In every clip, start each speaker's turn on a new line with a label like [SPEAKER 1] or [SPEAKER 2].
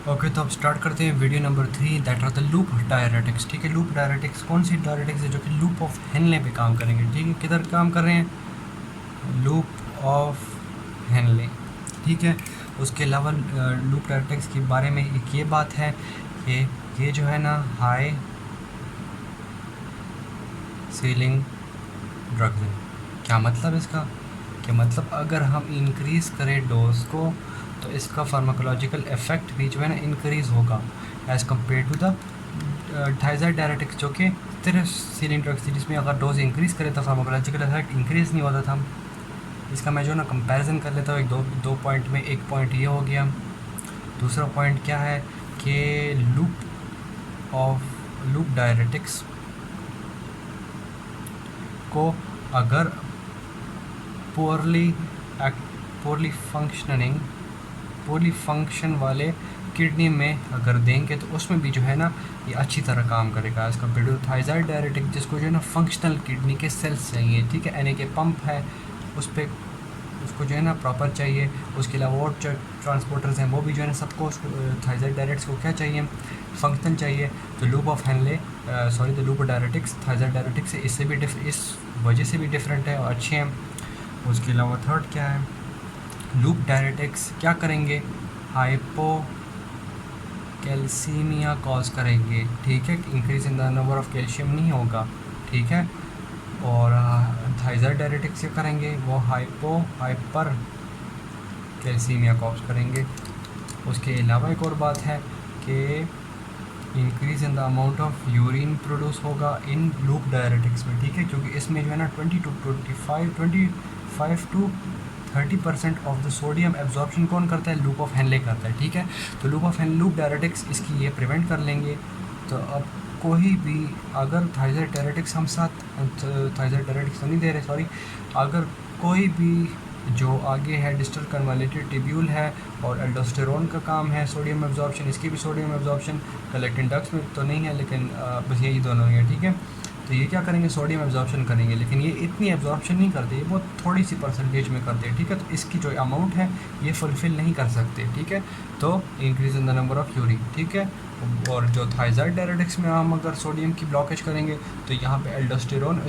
[SPEAKER 1] Okay, तो अब start करते हैं video number 3, that are the loop diuretics. ठीक है, लूप डायरेटिक्स कौन सी डायरेटिक्स है? जो कि लूप ऑफ हेनले पे काम करेंगे। ठीक है, किधर काम कर रहे हैं? Loop of Henley. ठीक है, उसके अलावा लूप डायरेटिक्स के बारे में एक ये बात है कि ये जो है ना हाई सीलिंग ड्रग्स है। क्या मतलब इसका? कि मतलब अगर हम इंक्रीज़ करें डोज को तो इसका फार्माकोलॉजिकल इफ़ेक्ट भी जो है ना इंक्रीज़ होगा as compare to the thiazide diuretics, जो कि सिर्फ सीलिंग ड्रग्स थी जिसमें अगर डोज इंक्रीज़ करें तो फार्माकोलॉजिकल इफ़ेक्ट इंक्रीज़ नहीं होता था। इसका मैं जो ना कंपैरिजन कर लेता हूँ एक दो पॉइंट में। एक पॉइंट ये हो गया, दूसरा पॉइंट क्या है कि लूप डायरेटिक्स को अगर पोरली फंक्शन वाले किडनी में अगर देंगे तो उसमें भी जो है ना ये अच्छी तरह काम करेगा एज़ कम्पेयर टू थाइज़ाइड डायरेटिक, जिसको जो है ना फंक्शनल किडनी के सेल्स चाहिए। ठीक है, यानी कि पंप है उस पर उसको जो है ना प्रॉपर चाहिए। उसके अलावा और ट्रांसपोर्टर्स हैं वो भी जो है ना सबको थाइज़ाइड डायरेटिक्स को क्या चाहिए? फंक्शनल चाहिए। तो loop of Henle the loop diuretics thiazide diuretics से इस वजह से भी डिफरेंट है और अच्छे हैं। उसके अलावा थर्ड क्या है? लूप डायरेटिक्स क्या करेंगे? हाइपो कैल्सीमिया कॉज करेंगे। ठीक है, increase in the number of calcium नहीं होगा। ठीक है, और थाइज़ाइड डायरेटिक्स क्या करेंगे? वो हाइपर कैल्सीमिया कॉज करेंगे। उसके अलावा एक और बात है कि increase in the amount of urine produce होगा इन लूप डायरेटिक्स में। ठीक है, क्योंकि इसमें जो है ना 25 to 30% of the sodium absorption कौन करता है? लूप ऑफ हेनले करता है। ठीक है, तो लूप डायरेटिक्स इसकी ये प्रिवेंट कर लेंगे। तो अब कोई भी अगर थाइज़ाइड डायरेटिक्स हम साथ थाइज़ाइड डायरेटिक्स तो नहीं दे रहे, सॉरी, अगर कोई भी जो आगे है डिस्टल कन्वॉल्यूटेड टिब्यूल है और एल्डोस्टेरोन का काम है सोडियम एब्जॉर्प्शन, इसकी भी सोडियम एब्जॉर्प्शन कलेक्टिंग डक्ट्स में तो नहीं है, लेकिन बस यही दोनों ही है। ठीक है, तो ये क्या करेंगे? सोडियम एब्जॉर्प्शन करेंगे, लेकिन ये इतनी एब्जॉर्प्शन नहीं करते, ये बहुत थोड़ी सी परसेंटेज में करते हैं। ठीक है, तो इसकी जो अमाउंट है ये फुलफ़िल नहीं कर सकते। ठीक है, तो increase in the number of urine. ठीक है, और जो थाइज़ाइड डायरेटिक्स में हम अगर सोडियम की ब्लॉकेज करेंगे तो यहाँ पे एल्डोस्टेरोन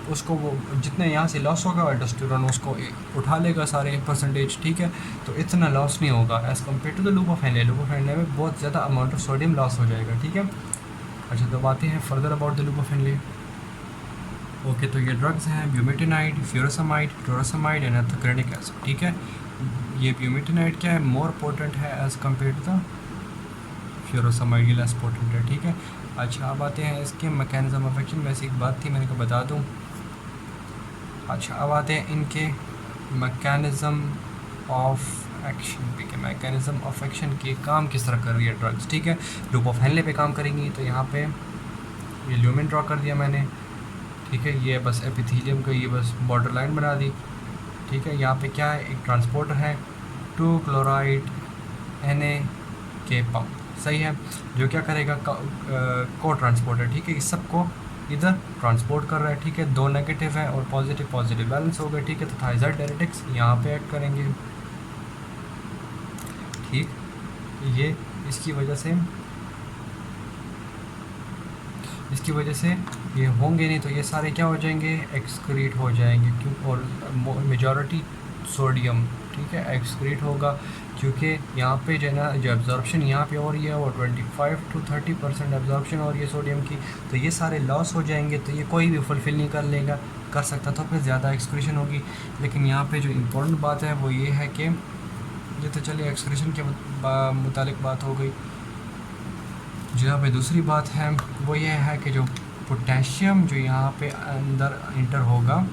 [SPEAKER 1] उसको वो जितने यहाँ से लॉस होगा एल्डोस्टेरोन उसको उठा लेगा सारे परसेंटेज। ठीक है, तो इतना लॉस नहीं होगा as compare to the loop of Henle. Loop of Henle में बहुत ज़्यादा अमाउंट ऑफ सोडियम लॉस हो जाएगा। ठीक है, अच्छा, तो बातें हैं further about the loop of Henley. Okay, तो ये ड्रग्स हैं ब्यूमेटिनाइड, फ्यूरोसमाइड, क्लोरोसमाइड एंड एथोक्रेनिक एसिड। ठीक है, ये ब्यूमेटिनाइड क्या है? मोर पोटेंट है एज़ कम्पेयर टू द फ्यूरोसमाइड, ये लेस पोटेंट है। ठीक है, अच्छा, अब आते हैं इसके मैकेनिज्म ऑफ एक्शन। वैसे एक बात थी मैंने को बता दूँ। अच्छा, अब आते हैं इनके मैकेनिज़्म ऑफ एक्शन पे, कि मैकेनिज़्म ऑफ एक्शन के काम किस तरह कर रही है ड्रग्स। ठीक है, लूप ऑफ हेनले पे काम करेंगी। तो यहाँ पे ये ल्यूमेन ड्रॉ कर दिया मैंने। ठीक है, ये बस एपिथेलियम का ये बस बॉर्डर लाइन बना दी। ठीक है, यहाँ पे क्या है? एक ट्रांसपोर्टर है 2 क्लोराइड Na पंप, सही है, जो क्या करेगा? को ट्रांसपोर्टर। ठीक है, इस सब को इधर ट्रांसपोर्ट कर रहा है। ठीक है, दो नेगेटिव है और पॉजिटिव बैलेंस हो गए। ठीक है, तो थाइज़ाइड डायरेटिक्स यहाँ पे ऐड करेंगे। ठीक, ये इसकी वजह से ये होंगे नहीं तो ये सारे क्या हो जाएंगे? एक्सक्रीट हो जाएंगे। क्यों? और मेजॉरिटी सोडियम, ठीक है, एक्सक्रीट होगा, क्योंकि यहाँ पे जो है ना जो एब्जॉर्प्शन यहाँ पे हो रही है वो 25 टू 30% एब्जॉर्प्शन हो रही है सोडियम की, तो ये सारे लॉस हो जाएंगे। तो ये कोई भी फुलफ़िल नहीं कर सकता, तो फिर ज़्यादा एक्सक्रीशन होगी। लेकिन यहाँ पे जो इम्पोर्टेंट बात है वो ये है कि ये तो चलिए एक्सक्रीशन के मुतालिक बात हो गई। जो यहाँ पे दूसरी बात है वो ये है कि जो पोटेशियम जो यहाँ पे अंदर इंटर होगा,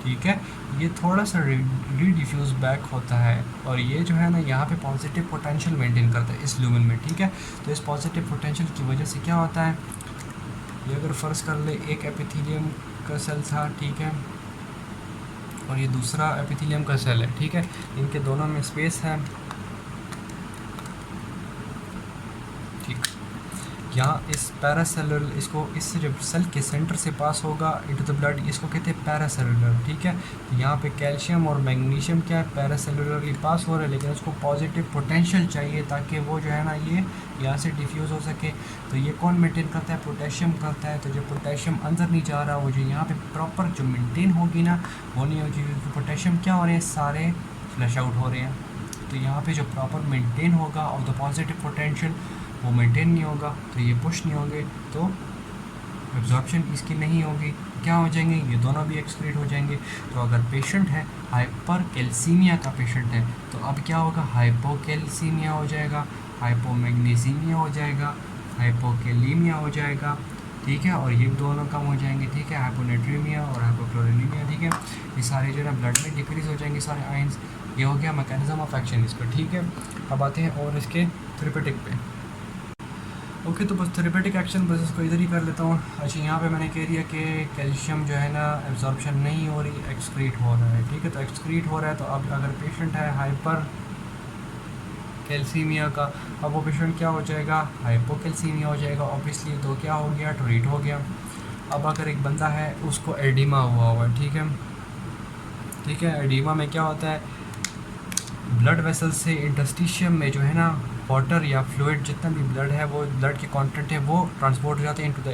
[SPEAKER 1] ठीक है, ये थोड़ा सा रीडिफ्यूज़ बैक होता है और ये जो है ना यहाँ पे पॉजिटिव पोटेंशियल मेंटेन करता है इस ल्यूमेन में। ठीक है, तो इस पॉजिटिव पोटेंशियल की वजह से क्या होता है? ये अगर फ़र्ज़ कर ले एक एपिथेलियम का सेल था, ठीक है, और ये दूसरा एपिथेलियम का सेल है। ठीक है, इनके दोनों में स्पेस है। ठीक, यहाँ इस पैरासेलुलर, इसको इस जब सेल के सेंटर से पास होगा इनटू द ब्लड, इसको कहते हैं पैरासेलुलर, ठीक है। तो यहाँ पे कैल्शियम और मैग्नीशियम क्या है, पैरासेलुलरली पास हो रहा है, लेकिन उसको पॉजिटिव पोटेंशियल चाहिए ताकि वो जो है ना ये यहाँ से डिफ्यूज़ हो सके। तो ये कौन मेंटेन करता है, पोटेशियम करता है। तो जब पोटेशियम अंदर नहीं जा रहा, वो जो यहाँ पे प्रॉपर जो मेंटेन होगी ना वो नहीं होगी, क्योंकि पोटेशियम क्या हो रहे हैं, सारे फ्लैश आउट हो रहे हैं। तो यहाँ पे जो प्रॉपर मेंटेन होगा और द पॉजिटिव पोटेंशियल वो मेंटेन नहीं होगा, तो ये पुश नहीं होंगे, तो एब्जॉर्प्शन इसकी नहीं होगी। क्या हो जाएंगे, ये दोनों भी एक्सक्रीट हो जाएंगे। तो अगर पेशेंट है हाइपर कैल्सीमिया का पेशेंट है, तो अब क्या होगा, हाइपोकैल्सीमिया हो जाएगा, हाइपोमैग्नीसीमिया हो जाएगा, हाइपोकैलीमिया हो जाएगा, ठीक है। और ये दोनों कम हो जाएंगे, ठीक है, हाइपोनेट्रीमिया और हाइपोक्लोरिनीमिया, ठीक है। ये सारे जो है ना ब्लड में डिक्रीज़ हो जाएंगे सारे आयंस। ये हो गया मैकेनिज्म ऑफ एक्शन इसका, ठीक है। अब आते हैं और इसके थेरेपेटिक पे। ओके, तो बस थेरेपेटिक एक्शन बस इसको इधर ही कर लेता हूँ। अच्छा, यहाँ पे मैंने कह दिया कि कैल्शियम जो है ना एब्जॉर्प्शन नहीं हो रही, एक्सक्रीट हो रहा है, ठीक है। तो एक्सक्रीट हो रहा है, तो अब अगर पेशेंट है हाइपर कैल्सीमिया का, अब वो पेशेंट क्या हो जाएगा, हाइपोकैल्सीमिया हो जाएगा ऑब्वियसली। तो क्या हो गया, टोरेट हो गया। अब अगर एक बंदा है उसको एडिमा हुआ है, ठीक है, ठीक है। एडिमा में क्या होता है, ब्लड वेसल से इंटस्टिशियम में जो है ना वाटर या फ्लूइड जितना भी ब्लड है, वो ब्लड के कंटेंट है वो ट्रांसपोर्ट हो जाते हैं इनटू द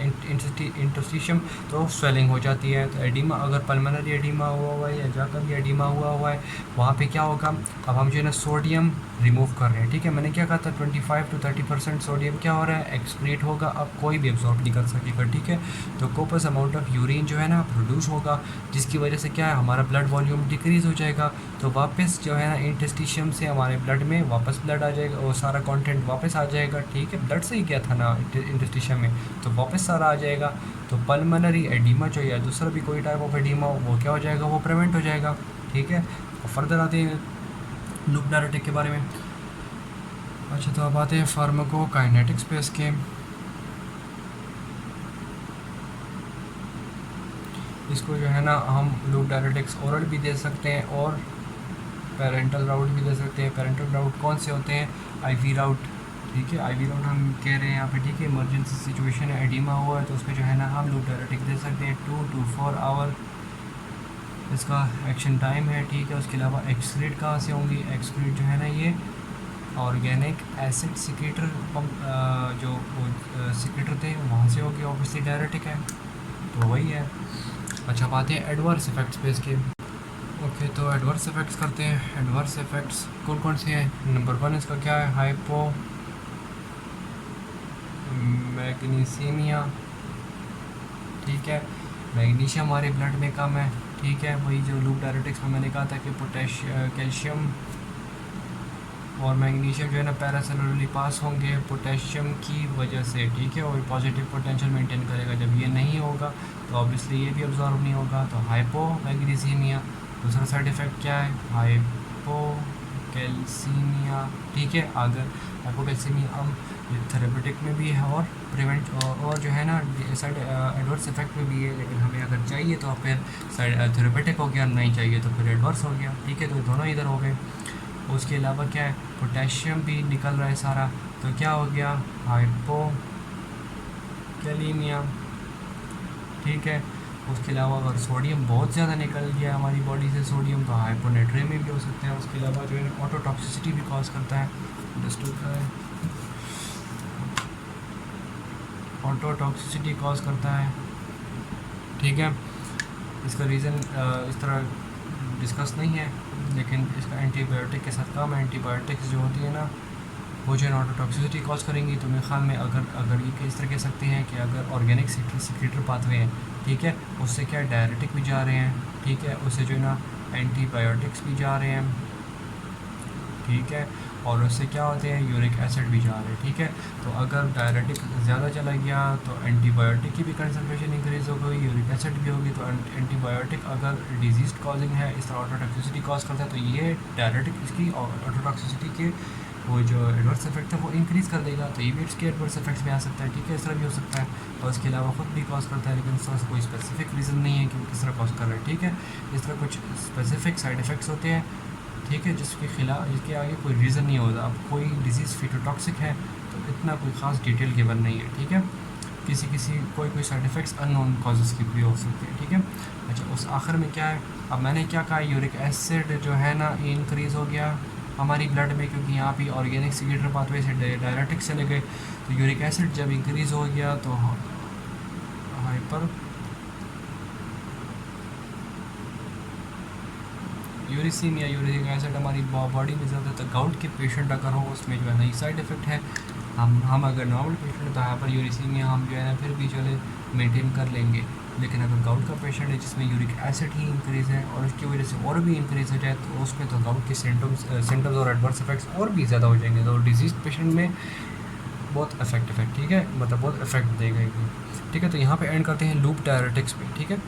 [SPEAKER 1] इंटस्टिशियम, तो स्वेलिंग हो जाती है। तो एडिमा, अगर पल्मोनरी एडिमा हुआ है या जाकर भी एडिमा हुआ है, वहाँ पे क्या होगा, अब हम जो है ना सोडियम रिमूव कर रहे हैं, ठीक है। मैंने क्या कहा था 25 to 30% सोडियम क्या हो रहा है, एक्सक्रीट होगा, अब कोई भी एब्जॉर्ब नहीं कर सकेगा, ठीक है। तो कोपस अमाउंट ऑफ यूरिन जो है ना प्रोड्यूस होगा, जिसकी वजह से क्या है, हमारा ब्लड वॉल्यूम डिक्रीज़ हो जाएगा। तो वापस जो है ना इंटस्टिशियम से हमारे ब्लड में वापस ब्लड आ जाएगा और सारा कंटेंट वापस आ जाएगा, ठीक है। ब्लड से ही गया था ना इंटस्टिशियम में, तो वापस सारा आ जाएगा। तो पल्मोनरी एडिमा जो या दूसरा भी कोई टाइप ऑफ एडिमा वो क्या हो जाएगा, वो प्रिवेंट हो जाएगा, ठीक है। और फर्दर आते हैं लूप डायरेटिक के बारे में। अच्छा, तो अब आते हैं फार्माकोकाइनेटिक्स पे इसके। इसको जो है ना हम लूप डायरेटिक्स ओरल भी दे सकते हैं और पेरेंटल राउट भी दे सकते हैं। पेरेंटल राउट कौन से होते हैं, आईवी राउट, ठीक है। आईवी राउट हम कह रहे हैं यहाँ पे, ठीक है। इमरजेंसी सिचुएशन है, एडिमा हुआ है, तो उसको जो है ना हम लूप डायरेटिक दे सकते हैं। 2 to 4 आवर इसका एक्शन टाइम है, ठीक है। उसके अलावा एक्सक्रीट कहाँ से होंगी, एक्सक्रीट जो है ना ये ऑर्गेनिक एसिड सिक्रेटर जो सिक्रेटर थे वहाँ से होगी, ऑब्वियसली डायरेटिक है, तो वही है। अच्छा, बात है एडवर्स इफेक्ट्स पे इसके। ओके, तो एडवर्स इफेक्ट्स करते हैं। एडवर्स इफेक्ट्स कौन कौन से हैं, नंबर 1 इसका क्या है, हाइपो मैग्नीसीमिया, ठीक है। मैग्नीशियम हमारे ब्लड में कम है, ठीक है। वही जो लूप डायरेटिक्स में मैंने कहा था कि कैल्शियम और मैग्नीशियम जो है ना पैरासेलुलरली पास होंगे पोटेशियम की वजह से, ठीक है। और पॉजिटिव पोटेंशियल मेंटेन करेगा। जब ये नहीं होगा तो ऑब्वियसली ये भी अब्जॉर्ब नहीं होगा, तो हाइपो मैग्नीसीमिया। दूसरा साइड इफ़ेक्ट क्या है, हाइपोकैल्सीमिया, ठीक है। अगर हाइपोकैल्सीमिया हम थेरेपेटिक में भी है और प्रिवेंट और जो है ना साइड एडवर्स इफेक्ट में भी है, लेकिन हमें अगर चाहिए तो फिर साइड थेरेपेटिक हो गया, नहीं चाहिए तो फिर एडवर्स हो गया, ठीक है। तो दोनों इधर हो गए। उसके अलावा क्या है, पोटेशियम भी निकल रहा है सारा, तो क्या हो गया, हाइपोकैलीमिया, ठीक है। उसके अलावा अगर सोडियम बहुत ज़्यादा निकल गया हमारी बॉडी से सोडियम, तो हाइपोनेट्रीमिया भी हो सकता है। उसके अलावा जो है ऑटोटॉक्सिसिटी भी कॉज करता है, ऑटोटॉक्सिसिटी कॉज करता है, ठीक है। इसका रीज़न इस तरह डिस्कस नहीं है, लेकिन इसका एंटीबायोटिक के साथ काम है। एंटीबायोटिक्स जो होती है ना वो जो है ऑटोटॉक्सिसिटी कॉज करेंगी। तो मेरे ख्याल में अगर ये इस तरह कह सकते हैं कि अगर ऑर्गेनिक सिक्रेटर पाथवे हैं, ठीक है, उससे क्या डायरेटिक भी जा रहे हैं, ठीक है, उससे जो है ना एंटीबायोटिक्स भी जा रहे हैं, ठीक है, और उससे क्या होते हैं यूरिक एसिड भी जा रहे हैं, ठीक है। तो अगर डायरेटिक ज़्यादा चला गया तो एंटीबायोटिक की भी कंसनट्रेशन इंक्रीज़ हो गई, यूरिक एसिड भी होगी। तो एंटीबायोटिक अगर डिजीज़ कॉजिंग है, इस तरह ऑटोटॉक्सिसिटी कॉज करता है, तो ये डायरेटिक इसकी ऑटोटॉक्सिसिटी के वो जो एडवर्स इफेक्ट है वो इंक्रीज़ कर देगा। तो ये भी इसके एडवर्स इफेक्ट्स में आ सकता है, ठीक है। इस तरह भी हो सकता है, और इसके अलावा ख़ुद भी कॉज करता है, लेकिन इस तरह से कोई स्पेसिफिक रीज़न नहीं है कि वो किस तरह कॉज कर रहा है, ठीक है। इस तरह कुछ स्पेसिफिक साइड इफ़ेक्ट्स होते हैं, ठीक है, जिसके आगे कोई रीज़न नहीं होता। अब कोई डिजीज़ फिटोटॉक्सिक है तो इतना कोई ख़ास डिटेल गिवन नहीं है, ठीक है। कोई साइड इफ़ेक्ट्स अननोन कॉजेज़ की भी हो सकते हैं, ठीक है। अच्छा, उस आखिर में क्या है, अब मैंने क्या कहा, यूरिक एसिड जो है ना ये इंक्रीज़ हो गया हमारी ब्लड में, क्योंकि यहाँ पे ऑर्गेनिक सिगरेटर पाथवे से डायरेटिक्स चले गए। तो यूरिक एसिड जब इंक्रीज़ हो गया तो हाइपर यूरिसीमिया, यूरिक एसिड हमारी बॉडी में ज़्यादा, तो गाउट के पेशेंट अगर हो उसमें जो है ना ये साइड इफ़ेक्ट है। हम अगर नॉर्मल पेशेंट है तो हाइपर यूरिसीमिया हम जो है ना फिर भी चले मेंटेन कर लेंगे, लेकिन अगर गाउट का पेशेंट है जिसमें यूरिक एसिड ही इंक्रीज़ है और उसकी वजह से और भी इंक्रीज़ हो जाए तो उसमें तो गाउट के सिम्टम्स और एडवर्स इफेक्ट्स और भी ज़्यादा हो जाएंगे, तो डिजीज़ पेशेंट में बहुत इफेक्ट, ठीक है, मतलब बहुत इफेक्ट देगा ये, ठीक है। तो यहाँ पे एंड करते हैं लूप डायरेटिक्स पे, ठीक है।